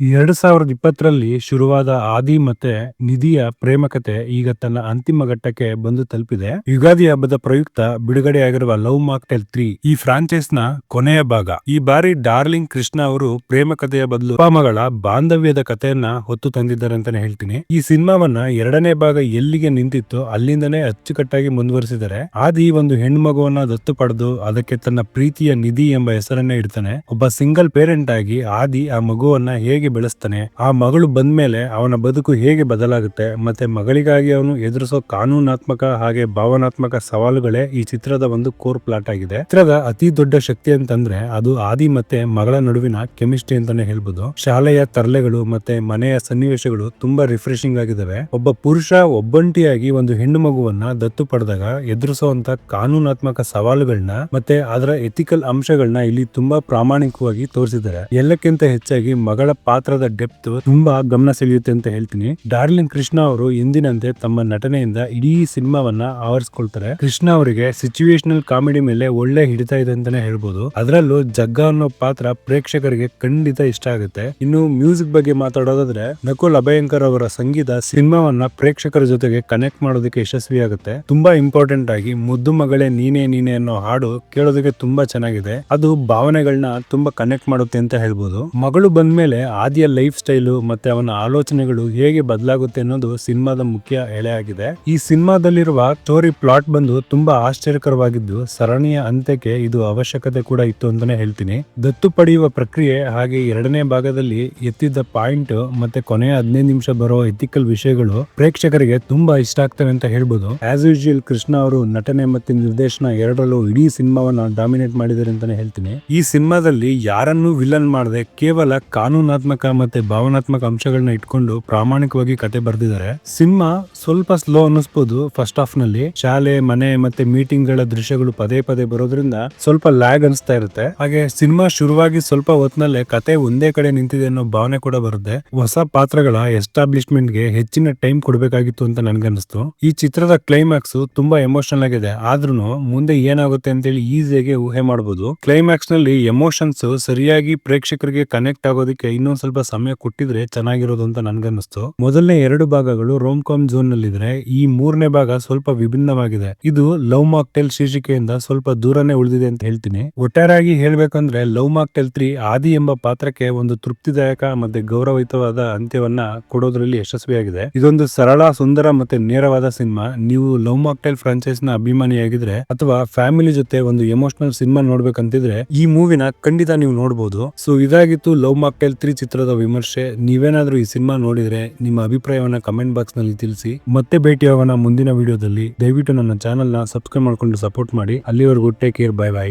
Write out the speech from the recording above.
2020ರಲ್ಲಿ ಶುರುವಾದ ಆದಿ ಮತ್ತೆ ನಿಧಿಯ ಪ್ರೇಮ ಕತೆ ಈಗ ತನ್ನ ಅಂತಿಮ ಘಟ್ಟಕ್ಕೆ ಬಂದು ತಲುಪಿದೆ. ಯುಗಾದಿ ಹಬ್ಬದ ಪ್ರಯುಕ್ತ ಬಿಡುಗಡೆಯಾಗಿರುವ ಲವ್ ಮಾಕ್ಟೇಲ್ 3 ಈ ಫ್ರಾಂಚೈಸ್ ನ ಕೊನೆಯ ಭಾಗ. ಈ ಬಾರಿ ಡಾರ್ಲಿಂಗ್ ಕೃಷ್ಣ ಅವರು ಪ್ರೇಮ ಕಥೆಯ ಬದಲು ಅಪ್ಪ ಮಗಳ ಬಾಂಧವ್ಯದ ಕಥೆಯನ್ನ ಹೊತ್ತು ತಂದಿದ್ದಾರೆ ಅಂತಾನೆ ಹೇಳ್ತೀನಿ. ಈ ಸಿನಿಮಾವನ್ನ ಎರಡನೇ ಭಾಗ ಎಲ್ಲಿಗೆ ನಿಂತಿತ್ತು ಅಲ್ಲಿಂದನೇ ಅಚ್ಚುಕಟ್ಟಾಗಿ ಮುಂದುವರಿಸಿದ್ದಾರೆ. ಆದಿ ಒಂದು ಹೆಣ್ಣು ಮಗುವನ್ನ ದತ್ತು ಪಡೆದು ಅದಕ್ಕೆ ತನ್ನ ಪ್ರೀತಿಯ ನಿಧಿ ಎಂಬ ಹೆಸರನ್ನೇ ಇಡ್ತಾನೆ. ಒಬ್ಬ ಸಿಂಗಲ್ ಪೇರೆಂಟ್ ಆಗಿ ಆದಿ ಆ ಮಗುವನ್ನ ಹೇಗೆ ಬೆಳೆಸ್ತಾನೆ, ಆ ಮಗಳು ಬಂದ್ಮೇಲೆ ಅವನ ಬದುಕು ಹೇಗೆ ಬದಲಾಗುತ್ತೆ, ಮತ್ತೆ ಮಗಳಿಗಾಗಿ ಅವನು ಎದುರಿಸೋ ಕಾನೂನಾತ್ಮಕ ಹಾಗೆ ಭಾವನಾತ್ಮಕ ಸವಾಲುಗಳೇ ಈ ಚಿತ್ರದ ಒಂದು ಕೋರ್ ಪ್ಲಾಟ್ ಆಗಿದೆ. ಚಿತ್ರದ ಅತಿ ದೊಡ್ಡ ಶಕ್ತಿ ಅಂತಂದ್ರೆ ಅದು ಆದಿ ಮತ್ತೆ ಮಗಳ ನಡುವಿನ ಕೆಮಿಸ್ಟ್ರಿ ಅಂತಾನೆ ಹೇಳ್ಬೋದು. ಶಾಲೆಯ ತರಲೆಗಳು ಮತ್ತೆ ಮನೆಯ ಸನ್ನಿವೇಶಗಳು ತುಂಬಾ ರಿಫ್ರೆಶಿಂಗ್ ಆಗಿದಾವೆ. ಒಬ್ಬ ಪುರುಷ ಒಬ್ಬಂಟಿಯಾಗಿ ಒಂದು ಹೆಣ್ಣು ಮಗುವನ್ನ ದತ್ತು ಪಡೆದಾಗ ಎದುರಿಸುವಂತ ಕಾನೂನಾತ್ಮಕ ಸವಾಲುಗಳನ್ನ ಮತ್ತೆ ಅದರ ಎಥಿಕಲ್ ಅಂಶಗಳನ್ನ ಇಲ್ಲಿ ತುಂಬಾ ಪ್ರಾಮಾಣಿಕವಾಗಿ ತೋರಿಸಿದ್ದಾರೆ. ಎಲ್ಲಕ್ಕಿಂತ ಹೆಚ್ಚಾಗಿ ಮಗಳ ಪಾತ್ರದ ಡೆಪ್ತ್ ತುಂಬಾ ಗಮನ ಸೆಳೆಯುತ್ತೆ ಅಂತ ಹೇಳ್ತೀನಿ. ಡಾರ್ಲಿಂಗ್ ಕೃಷ್ಣ ಅವರು ಎಂದಿನಂತೆ ತಮ್ಮ ನಟನೆಯಿಂದ ಇಡೀ ಸಿನಿಮಾವನ್ನ ಆವರಿಸಿಕೊಳ್ತಾರೆ. ಕೃಷ್ಣ ಅವರಿಗೆ ಸಿಚುವೇಶನಲ್ ಕಾಮಿಡಿ ಮೇಲೆ ಒಳ್ಳೆ ಹಿಡಿತ ಇದೆ ಅಂತಾನೆ ಹೇಳ್ಬೋದು. ಅದರಲ್ಲೂ ಜಗ್ಗ ಅನ್ನೋ ಪಾತ್ರ ಪ್ರೇಕ್ಷಕರಿಗೆ ಖಂಡಿತ ಇಷ್ಟ ಆಗುತ್ತೆ. ಇನ್ನು ಮ್ಯೂಸಿಕ್ ಬಗ್ಗೆ ಮಾತಾಡೋದಾದ್ರೆ ನಕುಲ್ ಅಭಯಂಕರ್ ಅವರ ಸಂಗೀತ ಸಿನಿಮಾವನ್ನ ಪ್ರೇಕ್ಷಕರ ಜೊತೆಗೆ ಕನೆಕ್ಟ್ ಮಾಡೋದಕ್ಕೆ ಯಶಸ್ವಿಯಾಗುತ್ತೆ. ತುಂಬಾ ಇಂಪಾರ್ಟೆಂಟ್ ಆಗಿ ಮುದ್ದು ಮಗಳೇ ನೀನೇ ನೀನೆ ಅನ್ನೋ ಹಾಡು ಕೇಳೋದಕ್ಕೆ ತುಂಬಾ ಚೆನ್ನಾಗಿದೆ. ಅದು ಭಾವನೆಗಳನ್ನ ತುಂಬಾ ಕನೆಕ್ಟ್ ಮಾಡುತ್ತೆ ಅಂತ ಹೇಳ್ಬೋದು. ಮಗಳು ಬಂದ್ಮೇಲೆ ಆದಿಯ ಲೈಫ್ ಸ್ಟೈಲು ಮತ್ತೆ ಅವನ ಆಲೋಚನೆಗಳು ಹೇಗೆ ಬದಲಾಗುತ್ತೆ ಅನ್ನೋದು ಸಿನಿಮಾದ ಮುಖ್ಯ ಎಳೆ ಆಗಿದೆ. ಈ ಸಿನಿಮಾದಲ್ಲಿರುವ ಸ್ಟೋರಿ ಪ್ಲಾಟ್ ಬಂದು ತುಂಬಾ ಆಶ್ಚರ್ಯಕರವಾಗಿದ್ದು ಸರಣಿಯ ಅಂತ್ಯಕ್ಕೆ ಇದು ಅವಶ್ಯಕತೆ ಕೂಡ ಇತ್ತು ಅಂತಾನೆ ಹೇಳ್ತೀನಿ. ದತ್ತು ಪಡೆಯುವ ಪ್ರಕ್ರಿಯೆ ಹಾಗೆ ಎರಡನೇ ಭಾಗದಲ್ಲಿ ಎತ್ತಿದ್ದ ಪಾಯಿಂಟ್ ಮತ್ತೆ ಕೊನೆಯ 15 ನಿಮಿಷ ಬರೋ ಎಥಿಕಲ್ ವಿಷಯಗಳು ಪ್ರೇಕ್ಷಕರಿಗೆ ತುಂಬಾ ಇಷ್ಟ ಆಗ್ತವೆ ಅಂತ ಹೇಳ್ಬೋದು. ಆಸ್ ಯೂಶುವಲ್ ಕೃಷ್ಣ ಅವರು ನಟನೆ ಮತ್ತೆ ನಿರ್ದೇಶನ ಎರಡರಲ್ಲೂ ಇಡೀ ಸಿನಿಮಾವನ್ನ ಡಾಮಿನೇಟ್ ಮಾಡಿದ್ದಾರೆ ಅಂತಾನೆ ಹೇಳ್ತೀನಿ. ಈ ಸಿನಿಮಾದಲ್ಲಿ ಯಾರನ್ನೂ ವಿಲನ್ ಮಾಡದೆ ಕೇವಲ ಕಾನೂನಾತ್ಮಕ ಮತ್ತೆ ಭಾವನಾತ್ಮಕ ಅಂಶಗಳನ್ನ ಇಟ್ಕೊಂಡು ಪ್ರಾಮಾಣಿಕವಾಗಿ ಕತೆ ಬರೆದಿದ್ದಾರೆ. ಸಿನಿಮಾ ಸ್ವಲ್ಪ ಸ್ಲೋ ಅನ್ನಿಸಬಹುದು ಫಸ್ಟ್ ಹಾಫ್ ನಲ್ಲಿ. ಶಾಲೆ ಮನೆ ಮತ್ತೆ ಮೀಟಿಂಗ್ ಗಳ ದೃಶ್ಯಗಳು ಪದೇ ಪದೇ ಬರೋದ್ರಿಂದ ಸ್ವಲ್ಪ ಲ್ಯಾಗ್ ಅನಿಸ್ತಾ ಇರುತ್ತೆ. ಹಾಗೆ ಸಿನಿಮಾ ಶುರುವಾಗಿ ಸ್ವಲ್ಪ ಹೊತ್ತಿನಲ್ಲೇ ಕತೆ ಒಂದೇ ಕಡೆ ನಿಂತಿದೆ ಅನ್ನೋ ಭಾವನೆ ಕೂಡ ಬರುತ್ತೆ. ಹೊಸ ಪಾತ್ರಗಳ ಎಸ್ಟಾಬ್ಲಿಷ್ಮೆಂಟ್ ಗೆ ಹೆಚ್ಚಿನ ಟೈಮ್ ಕೊಡಬೇಕಾಗಿತ್ತು ಅಂತ ನನ್ಗನ್ನಿಸ್ತು. ಈ ಚಿತ್ರದ ಕ್ಲೈಮ್ಯಾಕ್ಸ್ ತುಂಬಾ ಎಮೋಷನಲ್ ಆಗಿದೆ. ಆದ್ರೂ ಮುಂದೆ ಏನಾಗುತ್ತೆ ಅಂತೇಳಿ ಈಸಿಯಾಗಿ ಊಹೆ ಮಾಡಬಹುದು. ಕ್ಲೈಮ್ಯಾಕ್ಸ್ ನಲ್ಲಿ ಎಮೋಷನ್ಸ್ ಸರಿಯಾಗಿ ಪ್ರೇಕ್ಷಕರಿಗೆ ಕನೆಕ್ಟ್ ಆಗೋದಕ್ಕೆ ಇನ್ನೊಂದ್ ಸ್ವಲ್ಪ ಸಮಯ ಕೊಟ್ಟಿದ್ರೆ ಚೆನ್ನಾಗಿರೋದು ಅಂತ ನನ್ಗನ್ನಿಸ್ತು. ಮೊದಲನೇ 2 ಭಾಗಗಳು ರೋಮ್ ಕಾಮ್ ಝೋನ್ ನಲ್ಲಿದ್ರೆ ಈ 3ನೇ ಭಾಗ ಸ್ವಲ್ಪ ವಿಭಿನ್ನವಾಗಿದೆ. ಇದು ಲವ್ ಮಾಕ್ಟೇಲ್ ಶೀರ್ಷಿಕೆಯಿಂದ ಸ್ವಲ್ಪ ದೂರನೇ ಉಳಿದಿದೆ ಅಂತ ಹೇಳ್ತೀನಿ. ಒಟ್ಟಾರೆಯಾಗಿ ಹೇಳ್ಬೇಕಂದ್ರೆ ಲವ್ ಮಾಕ್ಟೇಲ್ 3 ಆದಿ ಎಂಬ ಪಾತ್ರಕ್ಕೆ ಒಂದು ತೃಪ್ತಿದಾಯಕ ಮತ್ತೆ ಗೌರವಯುತವಾದ ಅಂತ್ಯವನ್ನ ಕೊಡೋದ್ರಲ್ಲಿ ಯಶಸ್ವಿಯಾಗಿದೆ. ಇದೊಂದು ಸರಳ, ಸುಂದರ ಮತ್ತೆ ನೇರವಾದ ಸಿನಿಮಾ. ನೀವು ಲವ್ ಮಾಕ್ಟೇಲ್ ಫ್ರಾಂಚೈಸ್ ನ ಅಭಿಮಾನಿಯಾಗಿದ್ರೆ ಅಥವಾ ಫ್ಯಾಮಿಲಿ ಜೊತೆ ಒಂದು ಎಮೋಷನಲ್ ಸಿನಿಮಾ ನೋಡ್ಬೇಕಂತಿದ್ರೆ ಈ ಮೂವಿನ ಖಂಡಿತ ನೀವು ನೋಡಬಹುದು. ಸೊ ಇದಾಗಿತ್ತು ಲವ್ ಮಾಕ್ಟೇಲ್ 3 ಚಿತ್ರದ ವಿಮರ್ಶೆ. ನೀವೇನಾದ್ರೂ ಈ ಸಿನಿಮಾ ನೋಡಿದ್ರೆ ನಿಮ್ಮ ಅಭಿಪ್ರಾಯವನ್ನ ಕಮೆಂಟ್ ಬಾಕ್ಸ್ ನಲ್ಲಿ ತಿಳಿಸಿ. ಮತ್ತೆ ಭೇಟಿಯಾಗೋಣ ಮುಂದಿನ ವಿಡಿಯೋದಲ್ಲಿ. ದಯವಿಟ್ಟು ನನ್ನ ಚಾನೆಲ್ ನ ಸಬ್ಸ್ಕ್ರೈಬ್ ಮಾಡ್ಕೊಂಡು ಸಪೋರ್ಟ್ ಮಾಡಿ. ಅಲ್ಲಿವರೆಗೂ ಟೇಕ್ ಕೇರ್, ಬೈ ಬೈ.